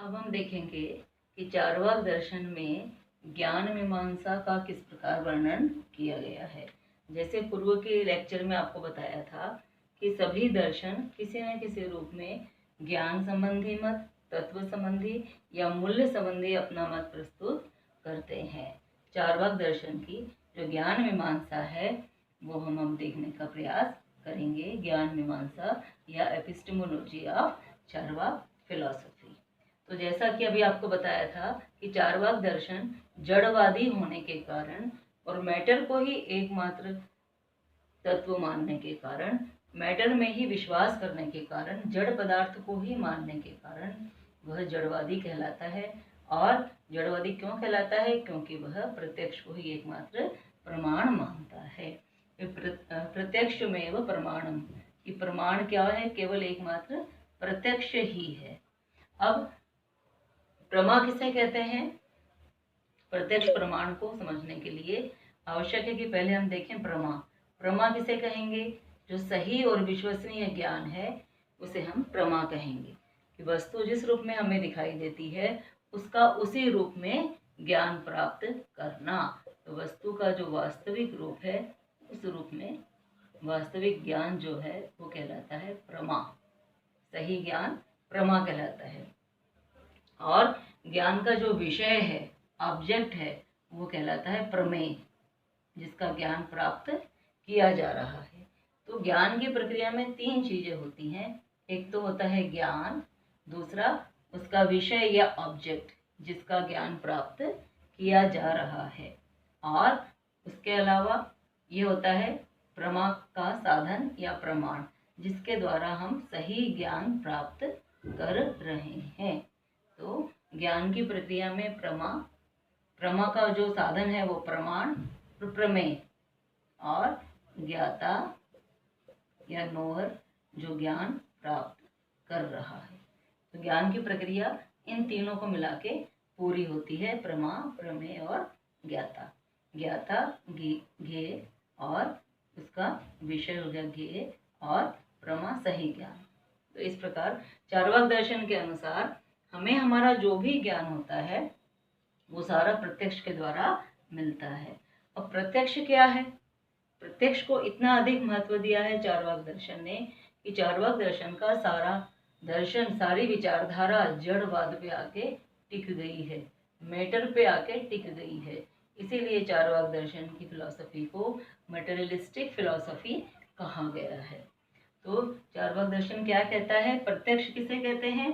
अब हम देखेंगे कि चार्वाक दर्शन में ज्ञान मीमांसा का किस प्रकार वर्णन किया गया है। जैसे पूर्व के लेक्चर में आपको बताया था कि सभी दर्शन किसी न किसी रूप में ज्ञान संबंधी मत, तत्व संबंधी या मूल्य संबंधी अपना मत प्रस्तुत करते हैं। चार्वाक दर्शन की जो ज्ञान मीमांसा है वो हम अब देखने का प्रयास करेंगे। ज्ञान मीमांसा या एपिस्टेमोलॉजी ऑफ चार्वाक फिलॉसफी। तो जैसा कि अभी आपको बताया था कि चार्वाक दर्शन जड़वादी होने के कारण और मैटर को ही एकमात्र तत्व मानने के कारण, मैटर में ही विश्वास करने के कारण, जड़ पदार्थ को ही मानने के कारण वह जड़वादी कहलाता है। और जड़वादी क्यों कहलाता है? क्योंकि वह प्रत्यक्ष को ही एकमात्र प्रमाण मानता है। प्रत्यक्ष में वह प्रमाणम, कि प्रमाण क्या है? केवल एकमात्र प्रत्यक्ष ही है। अब प्रमा किसे कहते हैं? प्रत्यक्ष प्रमाण को समझने के लिए आवश्यक है कि पहले हम देखें प्रमा। प्रमा किसे कहेंगे? जो सही और विश्वसनीय ज्ञान है उसे हम प्रमा कहेंगे। कि वस्तु जिस रूप में हमें दिखाई देती है उसका उसी रूप में ज्ञान प्राप्त करना। तो वस्तु का जो वास्तविक रूप है उस रूप में वास्तविक ज्ञान जो है वो कहलाता है प्रमा। सही ज्ञान प्रमा कहलाता है। और ज्ञान का जो विषय है, ऑब्जेक्ट है, वो कहलाता है प्रमेय, जिसका ज्ञान प्राप्त किया जा रहा है। तो ज्ञान की प्रक्रिया में तीन चीजें होती हैं। एक तो होता है ज्ञान, दूसरा उसका विषय या ऑब्जेक्ट जिसका ज्ञान प्राप्त किया जा रहा है, और उसके अलावा ये होता है प्रमा का साधन या प्रमाण, जिसके द्वारा हम सही ज्ञान प्राप्त कर रहे हैं। तो ज्ञान की प्रक्रिया में प्रमा का जो साधन है वो प्रमाण, प्रमेय, और ज्ञाता या नोअर जो ज्ञान प्राप्त कर रहा है। तो ज्ञान की प्रक्रिया इन तीनों को मिला के पूरी होती है। प्रमा, प्रमेय और ज्ञाता। ज्ञाता ज्ञेय और उसका विषय हो गया ज्ञेय, और प्रमा सही ज्ञान। तो इस प्रकार चार्वाक दर्शन के अनुसार हमें हमारा जो भी ज्ञान होता है वो सारा प्रत्यक्ष के द्वारा मिलता है। और प्रत्यक्ष क्या है? प्रत्यक्ष को इतना अधिक महत्व दिया है चार्वाक दर्शन ने कि चार्वाक दर्शन का सारा दर्शन, सारी विचारधारा जड़वाद पे आके टिक गई है, मैटर पे आके टिक गई है। इसीलिए चार्वाक दर्शन की फिलॉसफी को मटेरियलिस्टिक फिलॉसफी कहा गया है। तो चार्वाक दर्शन क्या कहता है? प्रत्यक्ष किसे कहते हैं?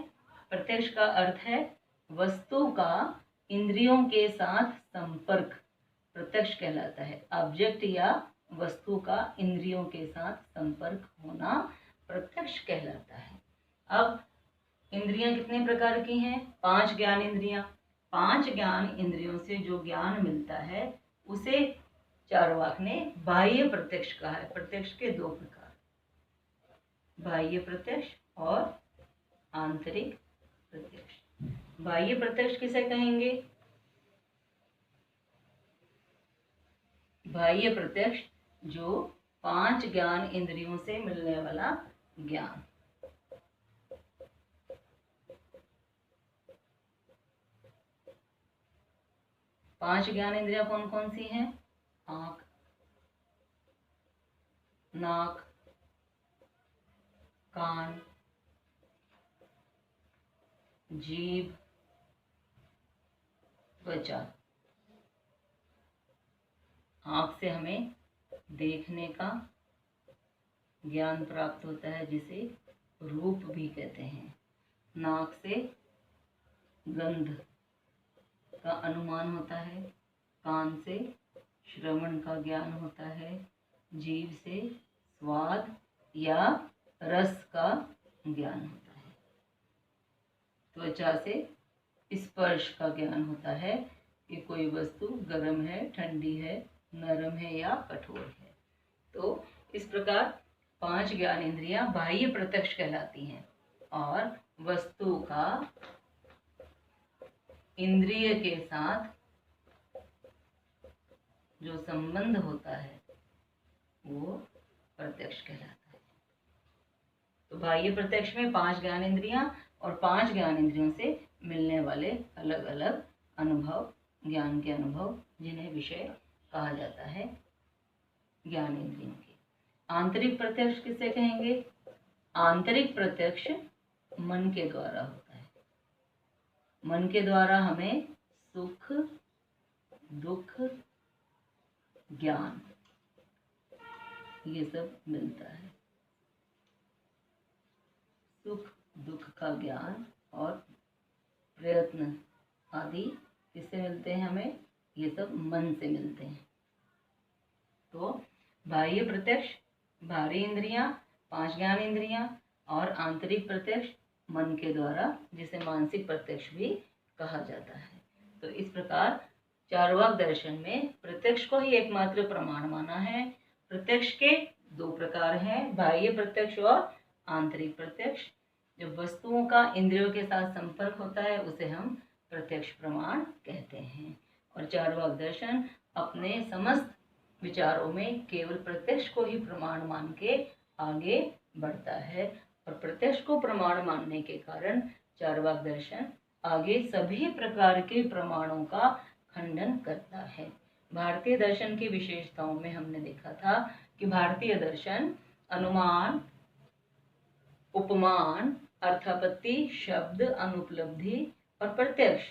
प्रत्यक्ष का अर्थ है वस्तु का इंद्रियों के साथ संपर्क, प्रत्यक्ष कहलाता है। ऑब्जेक्ट या वस्तु का इंद्रियों के साथ संपर्क होना प्रत्यक्ष कहलाता है। अब इंद्रियां कितने प्रकार की हैं? 5 ज्ञान इंद्रियां। 5 ज्ञान इंद्रियों से जो ज्ञान मिलता है उसे चार्वाक ने बाह्य प्रत्यक्ष कहा है। प्रत्यक्ष के 2 प्रकार, बाह्य प्रत्यक्ष और आंतरिक प्रत्यक्ष। बाह्य प्रत्यक्ष किसे कहेंगे? बाह्य प्रत्यक्ष जो 5 ज्ञान इंद्रियों से मिलने वाला ज्ञान। पांच ज्ञान इंद्रियां कौन कौन सी हैं? आंख, नाक, कान, जीभ, त्वचा। आंख से हमें देखने का ज्ञान प्राप्त होता है जिसे रूप भी कहते हैं। नाक से गंध का अनुमान होता है, कान से श्रवण का ज्ञान होता है, जीभ से स्वाद या रस का ज्ञान होता है, त्वचा से स्पर्श का ज्ञान होता है कि कोई वस्तु गर्म है, ठंडी है, नरम है या कठोर है। तो इस प्रकार 5 ज्ञान इंद्रियां बाह्य प्रत्यक्ष कहलाती हैं। और वस्तु का इंद्रिय के साथ जो संबंध होता है वो प्रत्यक्ष कहलाता है। तो बाह्य प्रत्यक्ष में 5 ज्ञान इंद्रियां और 5 ज्ञान इंद्रियों से मिलने वाले अलग अलग अनुभव, ज्ञान के अनुभव, जिन्हें विषय कहा जाता है ज्ञान इंद्रियों के। आंतरिक प्रत्यक्ष किसे कहेंगे? आंतरिक प्रत्यक्ष मन के द्वारा होता है। मन के द्वारा हमें सुख, दुख, ज्ञान ये सब मिलता है। सुख दुख का ज्ञान और प्रयत्न आदि किससे मिलते हैं हमें? ये सब मन से मिलते हैं। तो बाह्य प्रत्यक्ष, बाहरी इंद्रियां, 5 ज्ञान इंद्रियां और आंतरिक प्रत्यक्ष मन के द्वारा, जिसे मानसिक प्रत्यक्ष भी कहा जाता है। तो इस प्रकार चार्वाक दर्शन में प्रत्यक्ष को ही एकमात्र प्रमाण माना है। प्रत्यक्ष के 2 प्रकार हैं, बाह्य प्रत्यक्ष और आंतरिक प्रत्यक्ष। जब वस्तुओं का इंद्रियों के साथ संपर्क होता है उसे हम प्रत्यक्ष प्रमाण कहते हैं। और चार्वाक दर्शन अपने समस्त विचारों में केवल प्रत्यक्ष को ही प्रमाण मान के आगे बढ़ता है। और प्रत्यक्ष को प्रमाण मानने के कारण चार्वाक दर्शन आगे सभी प्रकार के प्रमाणों का खंडन करता है। भारतीय दर्शन की विशेषताओं में हमने देखा था कि भारतीय दर्शन अनुमान, उपमान, अर्थापत्ति, शब्द, अनुपलब्धि और प्रत्यक्ष,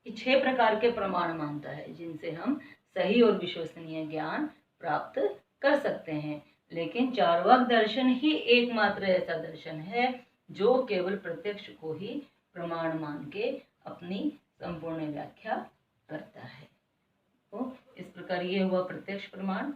6 प्रकार के प्रमाण मानता है, जिनसे हम सही और विश्वसनीय ज्ञान प्राप्त कर सकते हैं। लेकिन चार्वाक दर्शन ही एकमात्र ऐसा दर्शन है जो केवल प्रत्यक्ष को ही प्रमाण मान के अपनी संपूर्ण व्याख्या करता है। तो इस प्रकार ये हुआ प्रत्यक्ष प्रमाण।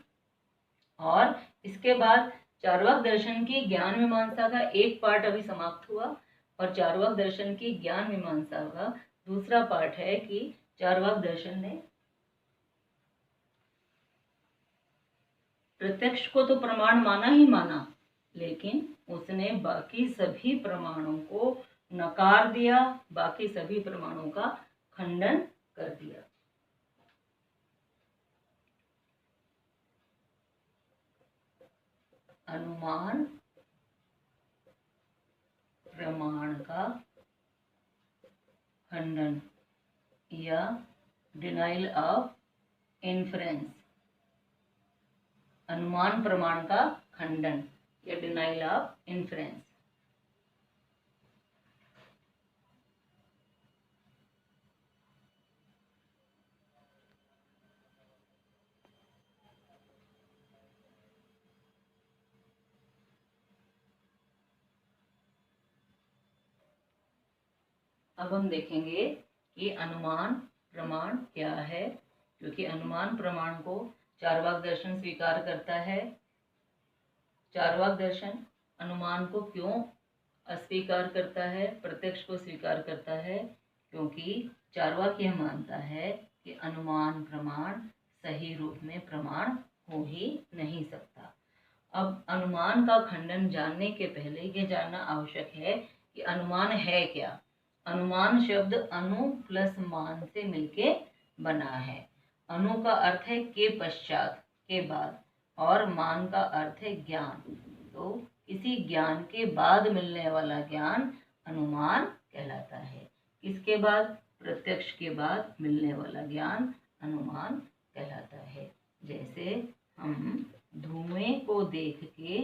और इसके बाद चार्वाक दर्शन की ज्ञान मीमांसा का एक पार्ट अभी समाप्त हुआ, और चार्वाक दर्शन की ज्ञान मीमांसा का दूसरा पार्ट है कि चार्वाक दर्शन ने प्रत्यक्ष को तो प्रमाण माना ही माना, लेकिन उसने बाकी सभी प्रमाणों को नकार दिया, बाकी सभी प्रमाणों का खंडन कर दिया। अनुमान प्रमाण का खंडन या डिनाइल ऑफ इन्फरेंस। अनुमान प्रमाण का खंडन या डिनाइल ऑफ इन्फरेंस। अब हम देखेंगे कि अनुमान प्रमाण क्या है, क्योंकि अनुमान प्रमाण को चार्वाक दर्शन स्वीकार करता है। चार्वाक दर्शन अनुमान को क्यों अस्वीकार करता है, प्रत्यक्ष को स्वीकार करता है? क्योंकि चार्वाक यह मानता है कि अनुमान प्रमाण सही रूप में प्रमाण हो ही नहीं सकता। अब अनुमान का खंडन जानने के पहले यह जानना आवश्यक है कि अनुमान है क्या। अनुमान शब्द अनु प्लस मान से मिलके बना है। अनु का अर्थ है के पश्चात, के बाद, और मान का अर्थ है ज्ञान। तो किसी ज्ञान के बाद मिलने वाला ज्ञान अनुमान कहलाता है। इसके बाद प्रत्यक्ष के बाद मिलने वाला ज्ञान अनुमान कहलाता है। जैसे हम धुएं को देख के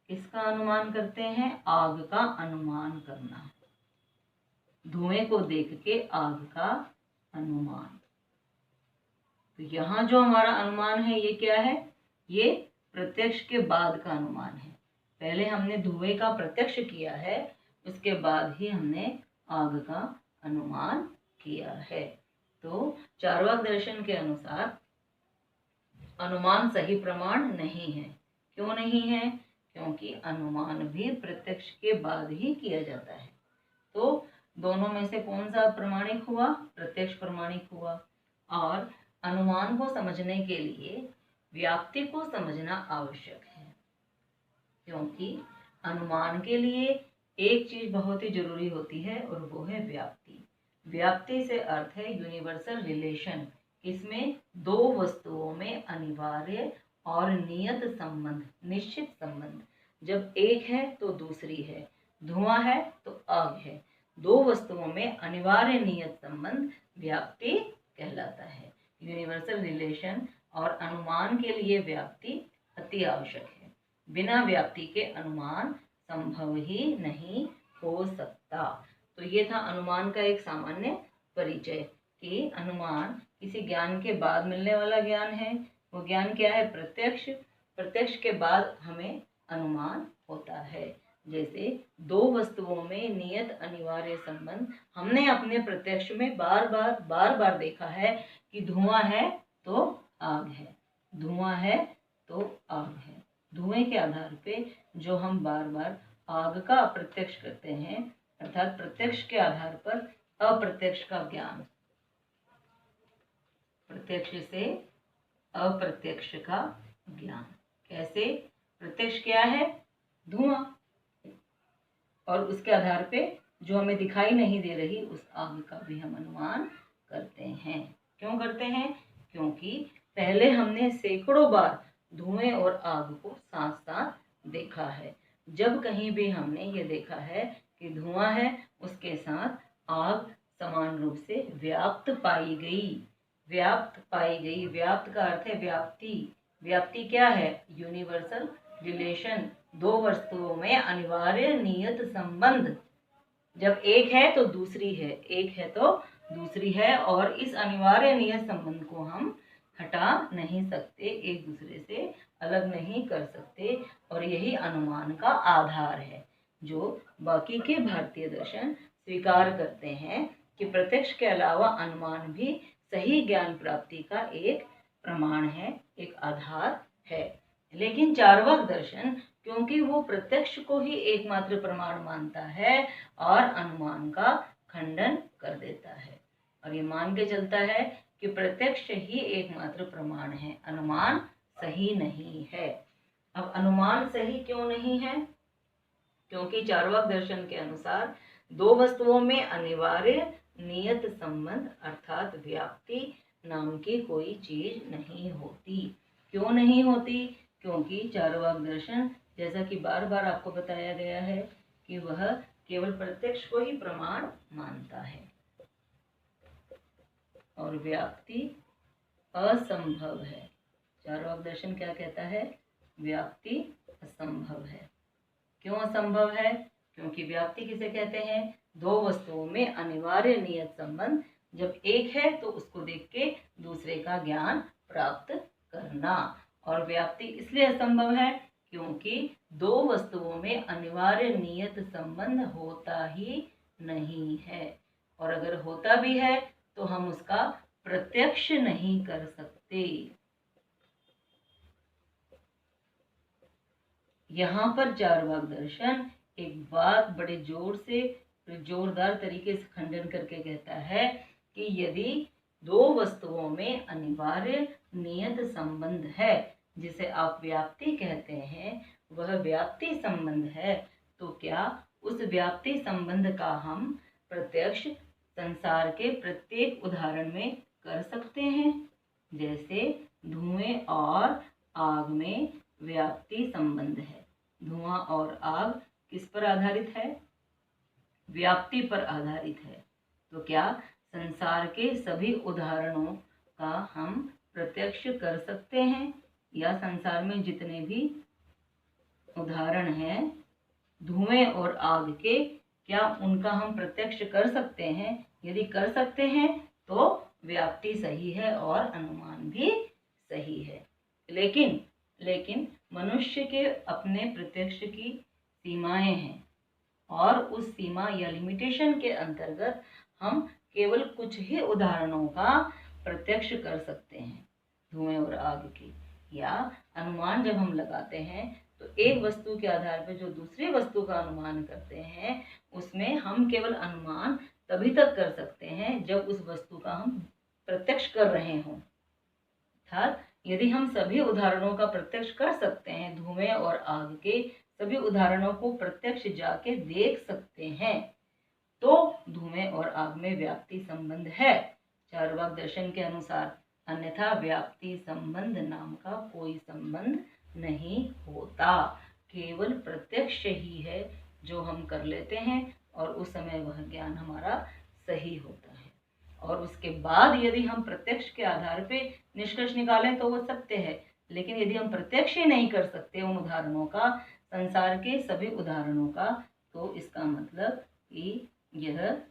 किसका अनुमान करते हैं? आग का अनुमान करना। धुएं को देख के आग का अनुमान। तो यहाँ जो हमारा अनुमान है ये क्या है? ये प्रत्यक्ष के बाद का अनुमान है। पहले हमने धुएं का प्रत्यक्ष किया है, उसके बाद ही हमने आग का अनुमान किया है। तो चार्वाक दर्शन के अनुसार अनुमान सही प्रमाण नहीं है। क्यों नहीं है? क्योंकि अनुमान भी प्रत्यक्ष के बाद ही किया जाता है। तो दोनों में से कौन सा प्रमाणिक हुआ? प्रत्यक्ष प्रमाणिक हुआ। और अनुमान को समझने के लिए व्याप्ति को समझना आवश्यक है, क्योंकि अनुमान के लिए एक चीज बहुत ही जरूरी होती है और वो है व्याप्ति। व्याप्ति से अर्थ है यूनिवर्सल रिलेशन। इसमें 2 वस्तुओं में अनिवार्य और नियत संबंध, निश्चित संबंध। जब एक है तो दूसरी है, धुआं है तो आग है। दो वस्तुओं में अनिवार्य नियत संबंध व्याप्ति कहलाता है। यूनिवर्सल रिलेशन और अनुमान के लिए व्याप्ति अति आवश्यक है। बिना व्याप्ति के अनुमान संभव ही नहीं हो सकता। तो ये था अनुमान का एक सामान्य परिचय कि अनुमान किसी ज्ञान के बाद मिलने वाला ज्ञान है। वो ज्ञान क्या है? प्रत्यक्ष। प्रत्यक्ष के बाद हमें अनुमान होता है। जैसे दो वस्तुओं में नियत अनिवार्य संबंध हमने अपने प्रत्यक्ष में बार बार देखा है कि धुआं है तो आग है, धुआं है तो आग है। धुएं के आधार पे जो हम बार बार आग का अप्रत्यक्ष करते हैं, अर्थात प्रत्यक्ष के आधार पर अप्रत्यक्ष का ज्ञान, प्रत्यक्ष से अप्रत्यक्ष का ज्ञान। कैसे? प्रत्यक्ष क्या है? धुआं, और उसके आधार पे जो हमें दिखाई नहीं दे रही उस आग का भी हम अनुमान करते हैं। क्यों करते हैं? क्योंकि पहले हमने सैकड़ों बार धुएं और आग को साथ साथ देखा है। जब कहीं भी हमने ये देखा है कि धुआं है, उसके साथ आग समान रूप से व्याप्त पाई गई। व्याप्त पाई गई, व्याप्त का अर्थ है व्याप्ति। व्याप्ति क्या है? Universal relation. दो वस्तुओं में अनिवार्य नियत संबंध। जब एक है तो दूसरी है, एक है तो दूसरी है, और इस अनिवार्य नियत संबंध को हम हटा नहीं सकते, एक दूसरे से अलग नहीं कर सकते, और यही अनुमान का आधार है जो बाकी के भारतीय दर्शन स्वीकार करते हैं कि प्रत्यक्ष के अलावा अनुमान भी सही ज्ञान प्राप्ति का एक प्रमाण है, एक आधार है। लेकिन चार्वाक दर्शन, क्योंकि वो प्रत्यक्ष को ही एकमात्र प्रमाण मानता है और अनुमान का खंडन कर देता है, और ये मान के चलता है कि प्रत्यक्ष ही एकमात्र प्रमाण है, अनुमान सही नहीं है। अब अनुमान सही क्यों नहीं है? क्योंकि चार्वाक दर्शन के अनुसार दो वस्तुओं में अनिवार्य नियत संबंध अर्थात व्याप्ति नाम की कोई चीज नहीं होती। क्यों नहीं होती? क्योंकि चार्वाक दर्शन, जैसा कि बार बार आपको बताया गया है, कि वह केवल प्रत्यक्ष को ही प्रमाण मानता है, और व्याप्ति असंभव है। चार्वाक दर्शन क्या कहता है? व्याप्ति असंभव है। क्यों असंभव है? क्योंकि व्याप्ति किसे कहते हैं? दो वस्तुओं में अनिवार्य नियत संबंध जब एक है तो उसको देख के दूसरे का ज्ञान प्राप्त करना। और व्याप्ति इसलिए असंभव है क्योंकि दो वस्तुओं में अनिवार्य नियत संबंध होता ही नहीं है, और अगर होता भी है तो हम उसका प्रत्यक्ष नहीं कर सकते। यहाँ पर चार्वाक दर्शन एक बात बड़े जोरदार तरीके से खंडन करके कहता है कि यदि दो वस्तुओं में अनिवार्य नियत संबंध है, जिसे आप व्याप्ति कहते हैं, वह व्याप्ति संबंध है, तो क्या उस व्याप्ति संबंध का हम प्रत्यक्ष संसार के प्रत्येक उदाहरण में कर सकते हैं? जैसे धुएं और आग में व्याप्ति संबंध है। धुआं और आग किस पर आधारित है? व्याप्ति पर आधारित है। तो क्या संसार के सभी उदाहरणों का हम प्रत्यक्ष कर सकते हैं? या संसार में जितने भी उदाहरण हैं धुएं और आग के, क्या उनका हम प्रत्यक्ष कर सकते हैं? यदि कर सकते हैं तो व्याप्ति सही है और अनुमान भी सही है। लेकिन मनुष्य के अपने प्रत्यक्ष की सीमाएं हैं, और उस सीमा या लिमिटेशन के अंतर्गत हम केवल कुछ ही उदाहरणों का प्रत्यक्ष कर सकते हैं, धुएं और आग की। या अनुमान जब हम लगाते हैं तो एक वस्तु के आधार पर जो दूसरी वस्तु का अनुमान करते हैं, उसमें हम केवल अनुमान तभी तक कर सकते हैं जब उस वस्तु का हम प्रत्यक्ष कर रहे हों। अर्थात यदि हम सभी उदाहरणों का प्रत्यक्ष कर सकते हैं, धुएं और आग के सभी उदाहरणों को प्रत्यक्ष जाके देख सकते हैं, तो धुएं और आग में व्याप्ति संबंध है चार्वाक दर्शन के अनुसार। अन्यथा व्याप्ति संबंध नाम का कोई संबंध नहीं होता, केवल प्रत्यक्ष ही है जो हम कर लेते हैं और उस समय वह ज्ञान हमारा सही होता है। और उसके बाद यदि हम प्रत्यक्ष के आधार पे निष्कर्ष निकालें तो वह सत्य है, लेकिन यदि हम प्रत्यक्ष ही नहीं कर सकते उन उदाहरणों का, संसार के सभी उदाहरणों का, तो इसका मतलब कि यह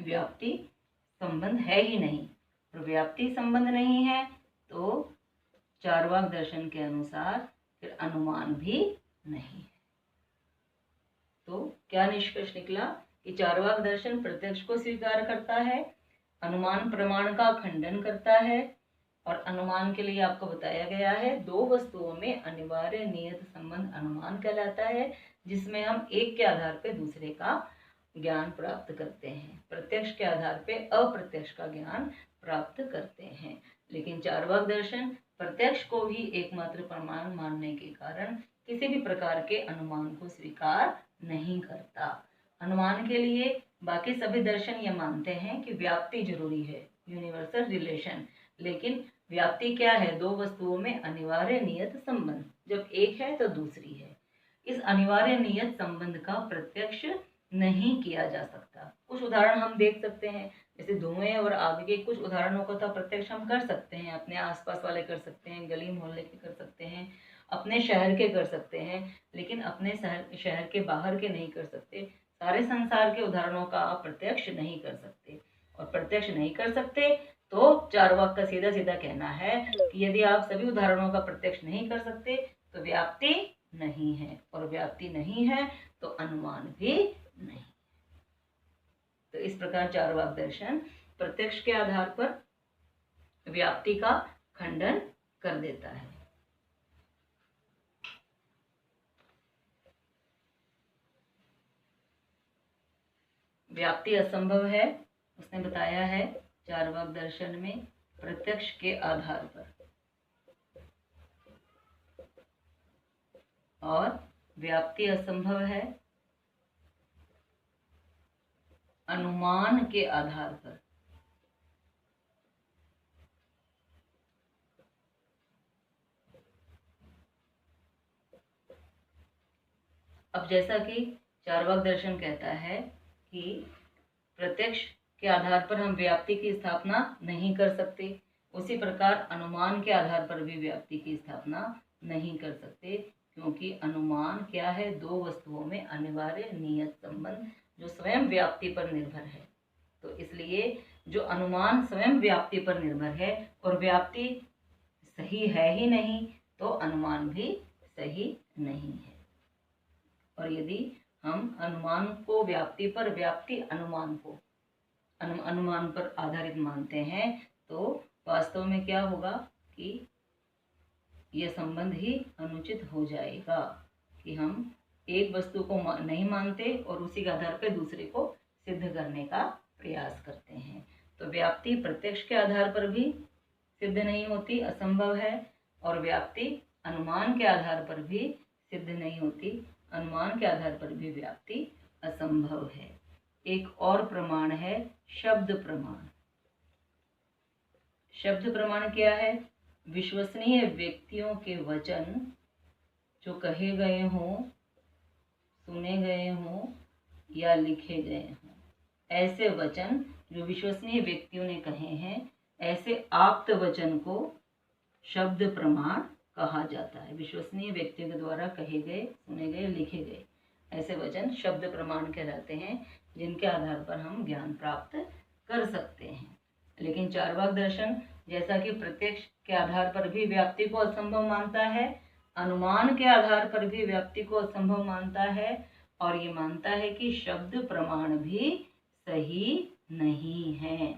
व्याप्ति संबंध है ही नहीं। और व्याप्ति संबंध नहीं है तो चार्वाक दर्शन के अनुसार फिर अनुमान भी नहीं है। तो क्या निष्कर्ष निकला कि चार्वाक दर्शन प्रत्यक्ष को स्वीकार करता है, अनुमान प्रमाण का खंडन करता है, और अनुमान के लिए आपको बताया गया है दो वस्तुओं में अनिवार्य नियत संबंध अनुमान कहलाता है, जिसमें हम एक के आधार पर दूसरे का ज्ञान प्राप्त करते हैं, प्रत्यक्ष के आधार पर अप्रत्यक्ष का ज्ञान प्राप्त करते हैं। लेकिन चार्वाक दर्शन प्रत्यक्ष को ही एकमात्र प्रमाण मानने के कारण किसी भी प्रकार के अनुमान को स्वीकार नहीं करता। अनुमान के लिए बाकी सभी दर्शन ये मानते हैं कि व्याप्ति जरूरी है, यूनिवर्सल रिलेशन, लेकिन व्याप्ति क्या है? दो वस्तुओं में अनिवार्य नियत संबंध, जब एक है तो दूसरी है। इस अनिवार्य नियत संबंध का प्रत्यक्ष नहीं किया जा सकता। कुछ उदाहरण हम देख सकते हैं, जैसे धुएं और आग के कुछ उदाहरणों का तो प्रत्यक्ष हम कर सकते हैं, अपने आसपास वाले कर सकते हैं, गली मोहल्ले के कर सकते हैं, अपने शहर के कर सकते हैं, लेकिन अपने शहर के बाहर के नहीं कर सकते। सारे संसार के उदाहरणों का आप प्रत्यक्ष नहीं कर सकते, और प्रत्यक्ष नहीं कर सकते तो चार्वाक का सीधा सीधा कहना है कि यदि आप सभी उदाहरणों का प्रत्यक्ष नहीं कर सकते तो व्याप्ति नहीं है, और व्याप्ति नहीं है तो अनुमान भी नहीं। तो इस प्रकार चार्वाक दर्शन प्रत्यक्ष के आधार पर व्याप्ति का खंडन कर देता है। व्याप्ति असंभव है, उसने बताया है चार्वाक दर्शन में प्रत्यक्ष के आधार पर, और व्याप्ति असंभव है अनुमान के आधार पर। अब जैसा कि चार्वाक दर्शन कहता है कि प्रत्यक्ष के आधार पर हम व्याप्ति की स्थापना नहीं कर सकते, उसी प्रकार अनुमान के आधार पर भी व्याप्ति की स्थापना नहीं कर सकते, क्योंकि अनुमान क्या है? दो वस्तुओं में अनिवार्य नियत संबंध जो स्वयं व्याप्ति पर निर्भर है। तो इसलिए जो अनुमान स्वयं व्याप्ति पर निर्भर है और व्याप्ति सही है ही नहीं, तो अनुमान भी सही नहीं है। और यदि हम अनुमान को व्याप्ति पर, व्याप्ति अनुमान को अनुमान पर आधारित मानते हैं, तो वास्तव में क्या होगा कि यह संबंध ही अनुचित हो जाएगा कि हम एक वस्तु को नहीं मानते और उसी के आधार पर दूसरे को सिद्ध करने का प्रयास करते हैं। तो व्याप्ति प्रत्यक्ष के आधार पर भी सिद्ध नहीं होती, असंभव है, और व्याप्ति अनुमान के आधार पर भी सिद्ध नहीं होती, अनुमान के आधार पर भी व्याप्ति असंभव है। एक और प्रमाण है शब्द प्रमाण। शब्द प्रमाण क्या है? विश्वसनीय व्यक्तियों के वचन जो कहे गए हों, सुने गए हों या लिखे गए हों, ऐसे वचन जो विश्वसनीय व्यक्तियों ने कहे हैं, ऐसे आप्त वचन को शब्द प्रमाण कहा जाता है। विश्वसनीय व्यक्तियों के द्वारा कहे गए, सुने गए, लिखे गए ऐसे वचन शब्द प्रमाण कहलाते हैं, जिनके आधार पर हम ज्ञान प्राप्त कर सकते हैं। लेकिन चार्वाक दर्शन जैसा कि प्रत्यक्ष के आधार पर भी व्याप्ति को असंभव मानता है, अनुमान के आधार पर भी व्याप्ति को असंभव मानता है, और ये मानता है कि शब्द प्रमाण भी सही नहीं है।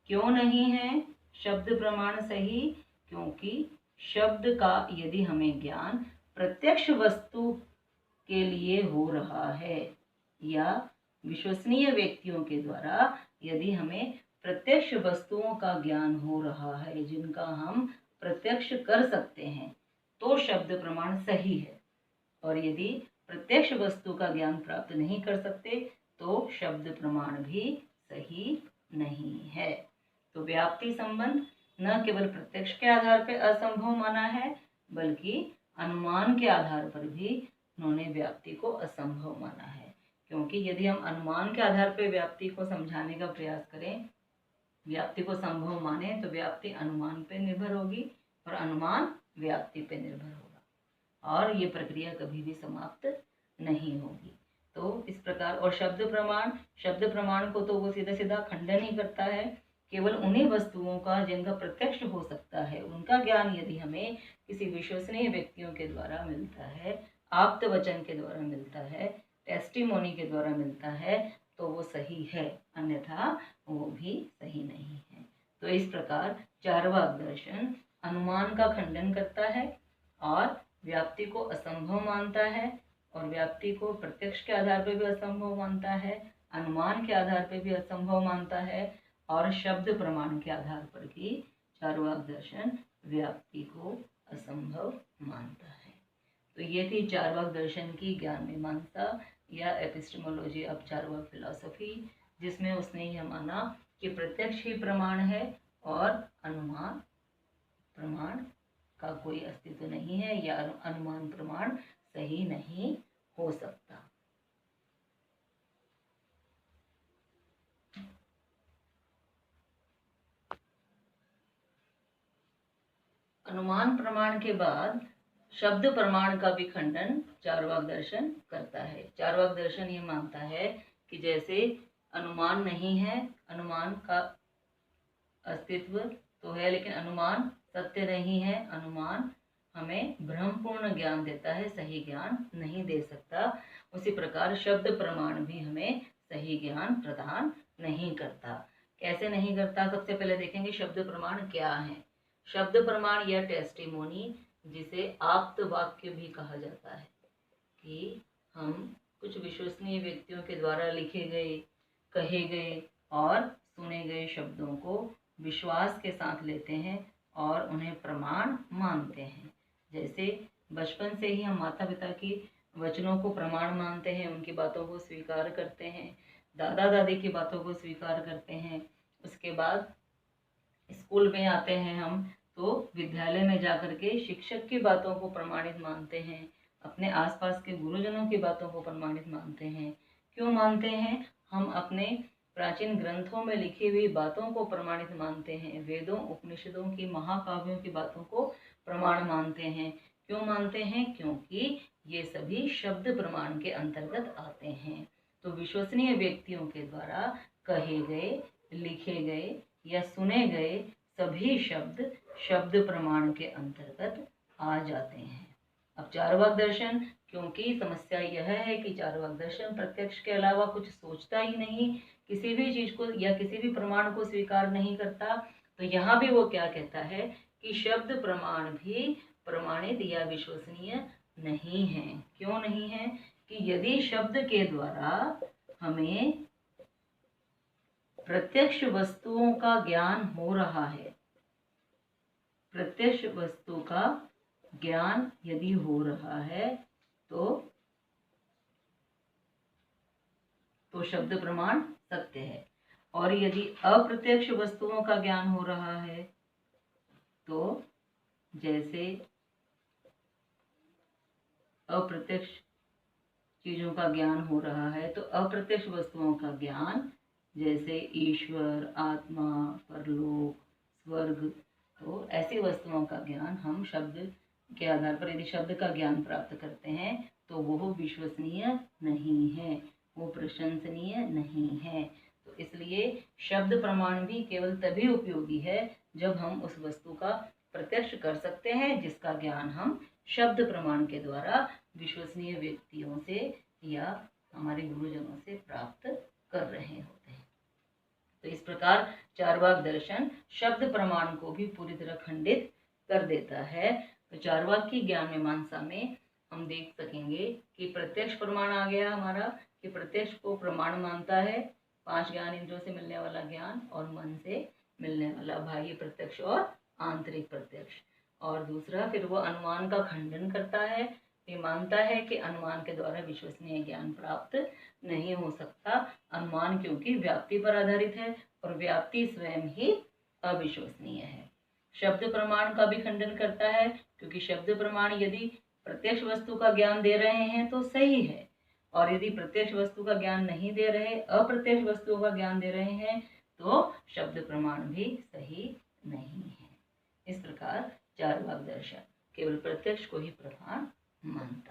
क्यों नहीं है शब्द प्रमाण सही? क्योंकि शब्द का यदि हमें ज्ञान प्रत्यक्ष वस्तु के लिए हो रहा है, या विश्वसनीय व्यक्तियों के द्वारा यदि हमें प्रत्यक्ष वस्तुओं का ज्ञान हो रहा है, जिनका हम प्रत्यक्ष कर सकते हैं, तो शब्द प्रमाण सही है। और यदि प्रत्यक्ष वस्तु का ज्ञान प्राप्त नहीं कर सकते तो शब्द प्रमाण भी सही नहीं है। तो व्याप्ति संबंध न केवल प्रत्यक्ष के आधार पर असंभव माना है, बल्कि अनुमान के आधार पर भी उन्होंने व्याप्ति को असंभव माना है। क्योंकि यदि हम अनुमान के आधार पर व्याप्ति को समझाने का प्रयास करें, व्याप्ति को संभव माने, तो व्याप्ति अनुमान पर निर्भर होगी और अनुमान व्याप्ति पर निर्भर होगा और ये प्रक्रिया कभी भी समाप्त नहीं होगी। तो इस प्रकार, और शब्द प्रमाण को तो वो सीधा सीधा खंडन ही करता है। केवल उन्हीं वस्तुओं का जिनका प्रत्यक्ष हो सकता है, उनका ज्ञान यदि हमें किसी विश्वसनीय व्यक्तियों के द्वारा मिलता है, आप्त वचन के द्वारा मिलता है, टेस्टिमोनी के द्वारा मिलता है, तो वो सही है, अन्यथा वो भी सही नहीं है। तो इस प्रकार चार्वाक दर्शन अनुमान का खंडन करता है और व्याप्ति को असंभव मानता है, और व्याप्ति को प्रत्यक्ष के आधार पर भी असंभव मानता है, अनुमान के आधार पर भी असंभव मानता है, और शब्द प्रमाण के आधार पर भी चार्वाक दर्शन व्याप्ति को असंभव मानता है। तो ये थी चार्वाक दर्शन की ज्ञान मीमांसा या एपिस्टेमोलॉजी ऑफ चार्वाक फिलॉसफी, जिसमें उसने यह माना कि प्रत्यक्ष ही प्रमाण है और अनुमान प्रमाण का कोई अस्तित्व नहीं है, या अनुमान प्रमाण सही नहीं हो सकता। अनुमान प्रमाण के बाद शब्द प्रमाण का भी खंडन चार्वाक दर्शन करता है। चार्वाक दर्शन ये मानता है कि जैसे अनुमान नहीं है, अनुमान का अस्तित्व तो है लेकिन अनुमान सत्य नहीं है, अनुमान हमें भ्रमपूर्ण ज्ञान देता है, सही ज्ञान नहीं दे सकता। उसी प्रकार शब्द प्रमाण भी हमें सही ज्ञान प्रदान नहीं करता। कैसे नहीं करता? सबसे पहले देखेंगे शब्द प्रमाण क्या है। शब्द प्रमाण या टेस्टिमोनी, जिसे आप्त वाक्य भी कहा जाता है, कि हम कुछ विश्वसनीय व्यक्तियों के द्वारा लिखे गए, कहे गए और सुने गए शब्दों को विश्वास के साथ लेते हैं और उन्हें प्रमाण मानते हैं। जैसे बचपन से ही हम माता पिता की वचनों को प्रमाण मानते हैं, उनकी बातों को स्वीकार करते हैं, दादा दादी की बातों को स्वीकार करते हैं। उसके बाद स्कूल में आते हैं हम, तो विद्यालय में जाकर के शिक्षक की बातों को प्रमाणित मानते हैं, अपने आसपास के गुरुजनों की बातों को प्रमाणित मानते हैं। क्यों मानते हैं? हम अपने प्राचीन ग्रंथों में लिखी हुई बातों को प्रमाणित मानते हैं, वेदों उपनिषदों की महाकाव्यों की बातों को प्रमाण मानते हैं। क्यों मानते हैं? क्योंकि ये सभी शब्द प्रमाण के अंतर्गत आते हैं। तो विश्वसनीय व्यक्तियों के द्वारा कहे गए, लिखे गए या सुने गए सभी शब्द शब्द प्रमाण के अंतर्गत आ जाते हैं। अब चार्वाक दर्शन, क्योंकि समस्या यह है कि चार्वाक दर्शन प्रत्यक्ष के अलावा कुछ सोचता ही नहीं, किसी भी चीज को या किसी भी प्रमाण को स्वीकार नहीं करता, तो यहाँ भी वो क्या कहता है कि शब्द प्रमाण भी प्रमाणित या विश्वसनीय नहीं है। क्यों नहीं है? कि यदि शब्द के द्वारा हमें प्रत्यक्ष वस्तुओं का ज्ञान हो रहा है, प्रत्यक्ष वस्तु का ज्ञान यदि हो रहा है, तो शब्द प्रमाण सत्य है। और यदि अप्रत्यक्ष वस्तुओं का ज्ञान हो रहा है, तो जैसे अप्रत्यक्ष चीजों का ज्ञान हो रहा है, तो अप्रत्यक्ष वस्तुओं का ज्ञान जैसे ईश्वर, आत्मा, परलोक, स्वर्ग, तो ऐसी वस्तुओं का ज्ञान हम शब्द के आधार पर यदि शब्द का ज्ञान प्राप्त करते हैं, तो वो विश्वसनीय नहीं है, वो प्रशंसनीय नहीं है। तो इसलिए शब्द प्रमाण भी केवल तभी उपयोगी है जब हम उस वस्तु का प्रत्यक्ष कर सकते हैं जिसका ज्ञान हम शब्द प्रमाण के द्वारा विश्वसनीय व्यक्तियों से या हमारे गुरुजनों से प्राप्त कर रहे होते हैं। तो इस प्रकार चार्वाक दर्शन शब्द प्रमाण को भी पूरी तरह खंडित कर देता है। तो चार्वाक की ज्ञान मीमांसा में हम देख सकेंगे कि प्रत्यक्ष प्रमाण आ गया हमारा, कि प्रत्यक्ष को प्रमाण मानता है, 5 ज्ञान इंद्रियों से मिलने वाला ज्ञान और मन से मिलने वाला बाह्य प्रत्यक्ष और आंतरिक प्रत्यक्ष। और दूसरा, फिर वो अनुमान का खंडन करता है, ये मानता है कि अनुमान के द्वारा विश्वसनीय ज्ञान प्राप्त नहीं हो सकता, अनुमान क्योंकि व्याप्ति पर आधारित है और व्याप्ति स्वयं ही अविश्वसनीय है। शब्द प्रमाण का भी खंडन करता है, क्योंकि शब्द प्रमाण यदि प्रत्यक्ष वस्तु का ज्ञान दे रहे हैं तो सही है, और यदि प्रत्यक्ष वस्तु का ज्ञान नहीं दे रहे, अप्रत्यक्ष वस्तुओं का ज्ञान दे रहे हैं, तो शब्द प्रमाण भी सही नहीं है। इस प्रकार चार्वाक दर्शन केवल प्रत्यक्ष को ही प्रमाण मानता है।